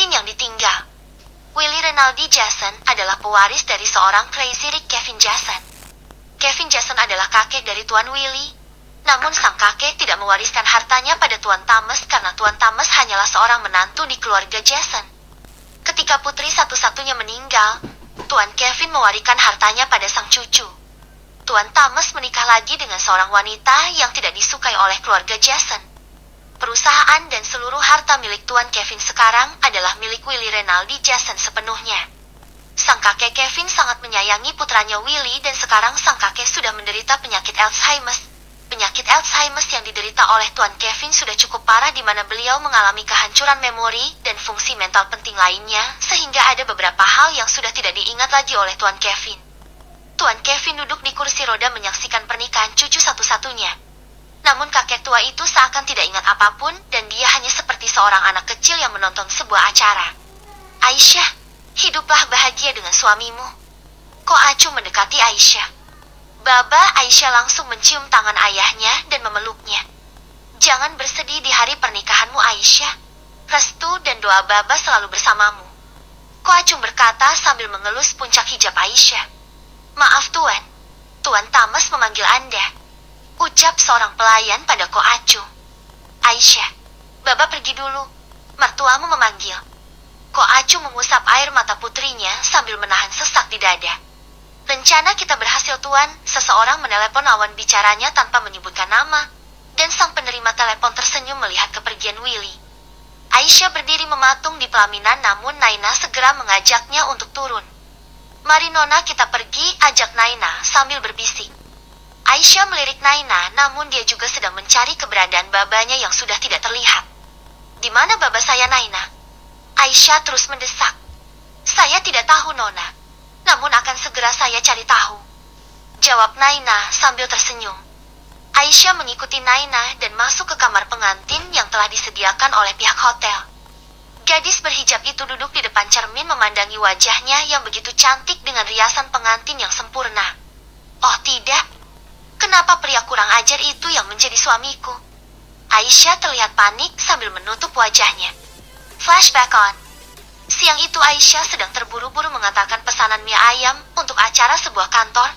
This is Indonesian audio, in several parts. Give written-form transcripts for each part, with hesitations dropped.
pengantin yang ditinggal. Willie Renaldi Jason adalah pewaris dari seorang Crazy Rick Kevin Jason. Kevin Jason adalah kakek dari Tuan Willie. Namun sang kakek tidak mewariskan hartanya pada Tuan Thomas karena Tuan Thomas hanyalah seorang menantu di keluarga Jason. Ketika putri satu-satunya meninggal, Tuan Kevin mewariskan hartanya pada sang cucu. Tuan Thomas menikah lagi dengan seorang wanita yang tidak disukai oleh keluarga Jason. Perusahaan dan seluruh harta milik Tuan Kevin sekarang adalah milik Willie Renaldi Jason sepenuhnya. Sang kakek Kevin sangat menyayangi putranya Willie dan sekarang sang kakek sudah menderita penyakit Alzheimer. Penyakit Alzheimer yang diderita oleh Tuan Kevin sudah cukup parah di mana beliau mengalami kehancuran memori dan fungsi mental penting lainnya sehingga ada beberapa hal yang sudah tidak diingat lagi oleh Tuan Kevin. Tuan Kevin duduk di kursi roda menyaksikan pernikahan cucu satu-satunya. Namun kakek tua itu seakan tidak ingat apapun dan dia hanya seperti seorang anak kecil yang menonton sebuah acara. Aisyah, hiduplah bahagia dengan suamimu. Ko Acu mendekati Aisyah. Baba Aisyah langsung mencium tangan ayahnya dan memeluknya. Jangan bersedih di hari pernikahanmu Aisyah. Restu dan doa Baba selalu bersamamu. Ko Acu berkata sambil mengelus puncak hijab Aisyah. Maaf Tuan. Tuan Thomas memanggil Anda. Ucap seorang pelayan pada Ko Acu. Aisyah, Baba pergi dulu. Mertuamu memanggil. Ko Acu mengusap air mata putrinya sambil menahan sesak di dada. Rencana kita berhasil Tuan, seseorang menelepon lawan bicaranya tanpa menyebutkan nama, dan sang penerima telepon tersenyum melihat kepergian Willie. Aisyah berdiri mematung di pelaminan namun Naina segera mengajaknya untuk turun. Mari Nona kita pergi, ajak Naina sambil berbisik. Aisyah melirik Naina namun dia juga sedang mencari keberadaan babanya yang sudah tidak terlihat. Di mana baba saya Naina? Aisyah terus mendesak. Saya tidak tahu Nona. Namun akan segera saya cari tahu. Jawab Naina sambil tersenyum. Aisyah mengikuti Naina dan masuk ke kamar pengantin yang telah disediakan oleh pihak hotel. Gadis berhijab itu duduk di depan cermin memandangi wajahnya yang begitu cantik dengan riasan pengantin yang sempurna. Oh tidak, kenapa pria kurang ajar itu yang menjadi suamiku? Aisyah terlihat panik sambil menutup wajahnya. Flashback on. Siang itu Aisyah sedang terburu-buru mengatakan pesanan mie ayam untuk acara sebuah kantor.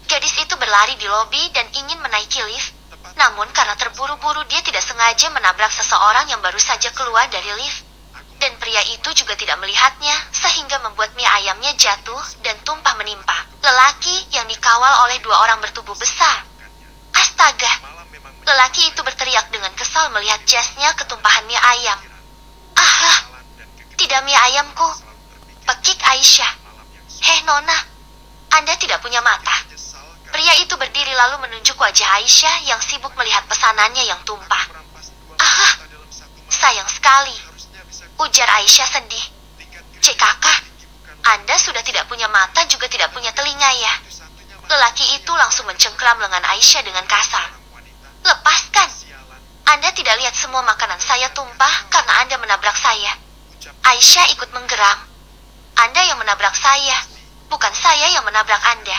Gadis itu berlari di lobi dan ingin menaiki lift. Namun karena terburu-buru dia tidak sengaja menabrak seseorang yang baru saja keluar dari lift. Dan pria itu juga tidak melihatnya sehingga membuat mie ayamnya jatuh dan tumpah menimpa lelaki yang dikawal oleh dua orang bertubuh besar. Astaga! Lelaki itu berteriak dengan kesal melihat jasnya ketumpahan mie ayam. Ah! Tidak mie ayamku, pekik Aisyah. Heh Nona, Anda tidak punya mata. Pria itu berdiri lalu menunjuk wajah Aisyah yang sibuk melihat pesanannya yang tumpah. Ah, sayang sekali, ujar Aisyah sedih. Cek kakak, Anda sudah tidak punya mata juga tidak punya telinga ya. Lelaki itu langsung mencengkram lengan Aisyah dengan kasar. Lepaskan, Anda tidak lihat semua makanan saya tumpah karena Anda menabrak saya. Aisyah ikut menggeram. Anda yang menabrak saya, bukan saya yang menabrak Anda.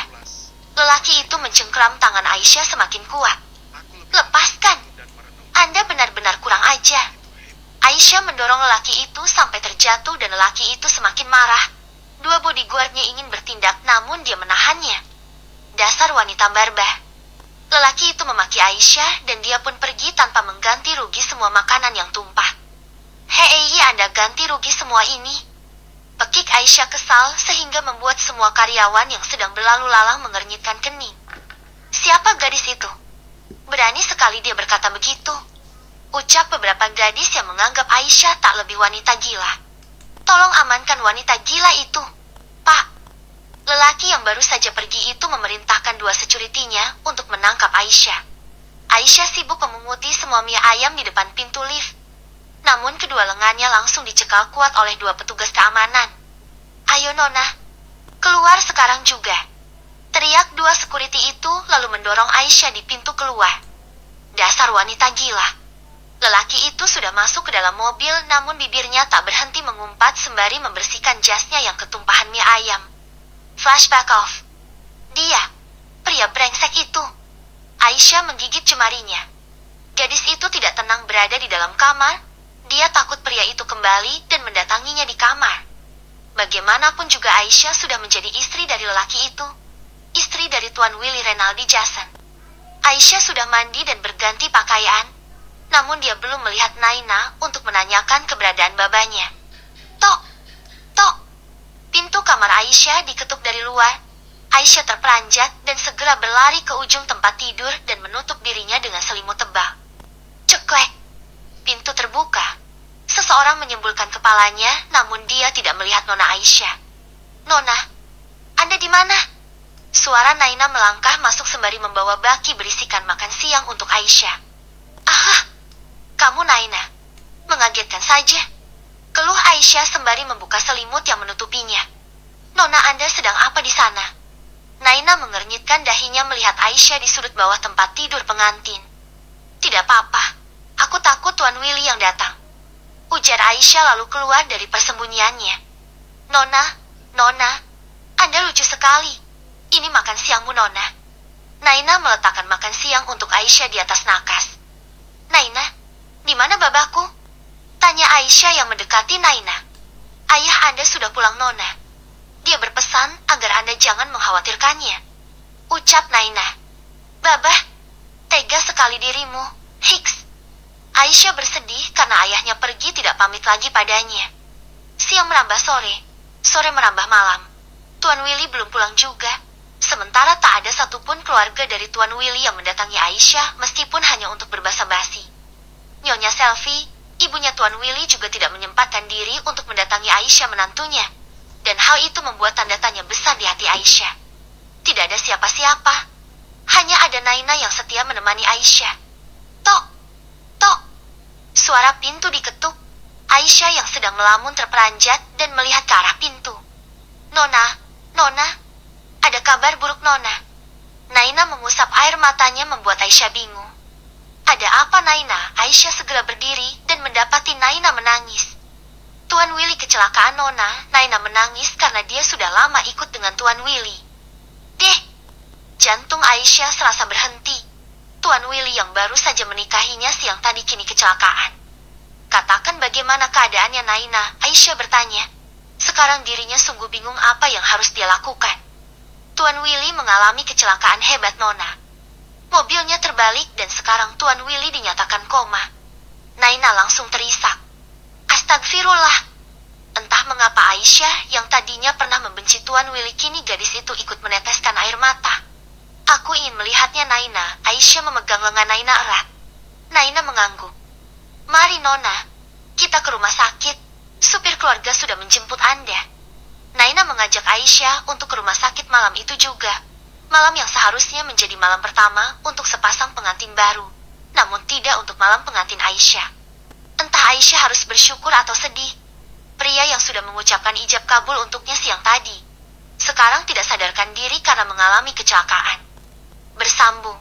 Lelaki itu mencengkram tangan Aisyah semakin kuat. Lepaskan, Anda benar-benar kurang ajar. Aisyah mendorong lelaki itu sampai terjatuh dan lelaki itu semakin marah. Dua bodyguardnya ingin bertindak namun dia menahannya. Dasar wanita barbah. Lelaki itu memaki Aisyah dan dia pun pergi tanpa mengganti rugi semua makanan yang tumpah. Hei, Anda ganti rugi semua ini. Pekik Aisyah kesal sehingga membuat semua karyawan yang sedang berlalu lalang mengernyitkan kening. Siapa gadis itu? Berani sekali dia berkata begitu. Ucap beberapa gadis yang menganggap Aisyah tak lebih wanita gila. Tolong amankan wanita gila itu, Pak. Lelaki yang baru saja pergi itu memerintahkan dua security-nya untuk menangkap Aisyah. Aisyah sibuk memunguti semua mie ayam di depan pintu lift. Namun kedua lengannya langsung dicekal kuat oleh dua petugas keamanan. Ayo Nona, keluar sekarang juga. Teriak dua security itu lalu mendorong Aisyah di pintu keluar. Dasar wanita gila. Lelaki itu sudah masuk ke dalam mobil namun bibirnya tak berhenti mengumpat sembari membersihkan jasnya yang ketumpahan mie ayam. Flashback off. Dia, pria brengsek itu. Aisyah menggigit jemarinya. Gadis itu tidak tenang berada di dalam kamar. Dia takut pria itu kembali dan mendatanginya di kamar. Bagaimanapun juga Aisyah sudah menjadi istri dari lelaki itu. Istri dari Tuan Willy Renaldi Jason. Aisyah sudah mandi dan berganti pakaian. Namun dia belum melihat Naina untuk menanyakan keberadaan babanya. Tok! Tok! Pintu kamar Aisyah diketuk dari luar. Aisyah terperanjat dan segera berlari ke ujung tempat tidur dan menutup dirinya dengan selimut tebal. Ceklek! Pintu terbuka. Seseorang menyembulkan kepalanya, namun dia tidak melihat Nona Aisyah. Nona, Anda di mana? Suara Naina melangkah masuk sembari membawa baki berisikan makan siang untuk Aisyah. Ah, kamu Naina. Mengagetkan saja. Keluh Aisyah sembari membuka selimut yang menutupinya. Nona, Anda sedang apa di sana? Naina mengernyitkan dahinya melihat Aisyah di sudut bawah tempat tidur pengantin. Tidak apa-apa. Aku takut Tuan Willy yang datang. Ujar Aisyah lalu keluar dari persembunyiannya. Nona, Anda lucu sekali. Ini makan siangmu, Nona. Naina meletakkan makan siang untuk Aisyah di atas nakas. Naina, di mana babaku? Tanya Aisyah yang mendekati Naina. Ayah Anda sudah pulang, Nona. Dia berpesan agar Anda jangan mengkhawatirkannya. Ucap Naina. Babah, tega sekali dirimu, Hiks. Aisyah bersedih karena ayahnya pergi tidak pamit lagi padanya. Siang merambah sore, sore merambah malam. Tuan Willy belum pulang juga. Sementara tak ada satupun keluarga dari Tuan Willy yang mendatangi Aisyah meskipun hanya untuk berbasa-basi. Nyonya Selfie, ibunya Tuan Willy juga tidak menyempatkan diri untuk mendatangi Aisyah menantunya. Dan hal itu membuat tanda tanya besar di hati Aisyah. Tidak ada siapa-siapa. Hanya ada Naina yang setia menemani Aisyah. Tok! Tok! Suara pintu diketuk. Aisyah yang sedang melamun terperanjat dan melihat ke arah pintu. Nona, ada kabar buruk, Nona. Naina mengusap air matanya membuat Aisyah bingung. Ada apa, Naina? Aisyah segera berdiri dan mendapati Naina menangis. Tuan Willy kecelakaan, Nona. Naina menangis karena dia sudah lama ikut dengan Tuan Willy. Deh! Jantung Aisyah serasa berhenti. Tuan Willy yang baru saja menikahinya siang tadi kini kecelakaan. Katakan bagaimana keadaannya, Naina? Aisyah bertanya. Sekarang dirinya sungguh bingung apa yang harus dia lakukan. Tuan Willy mengalami kecelakaan hebat, Nona. Mobilnya terbalik dan sekarang Tuan Willy dinyatakan koma. Naina langsung terisak. Astagfirullah. Entah mengapa Aisyah yang tadinya pernah membenci Tuan Willy kini gadis itu ikut meneteskan air mata. Aku ingin melihatnya, Naina. Aisyah memegang lengan Naina erat. Naina mengangguk. Mari, Nona. Kita ke rumah sakit. Supir keluarga sudah menjemput Anda. Naina mengajak Aisyah untuk ke rumah sakit malam itu juga. Malam yang seharusnya menjadi malam pertama untuk sepasang pengantin baru. Namun tidak untuk malam pengantin Aisyah. Entah Aisyah harus bersyukur atau sedih. Pria yang sudah mengucapkan ijab kabul untuknya siang tadi. Sekarang tidak sadarkan diri karena mengalami kecelakaan. Bersambung.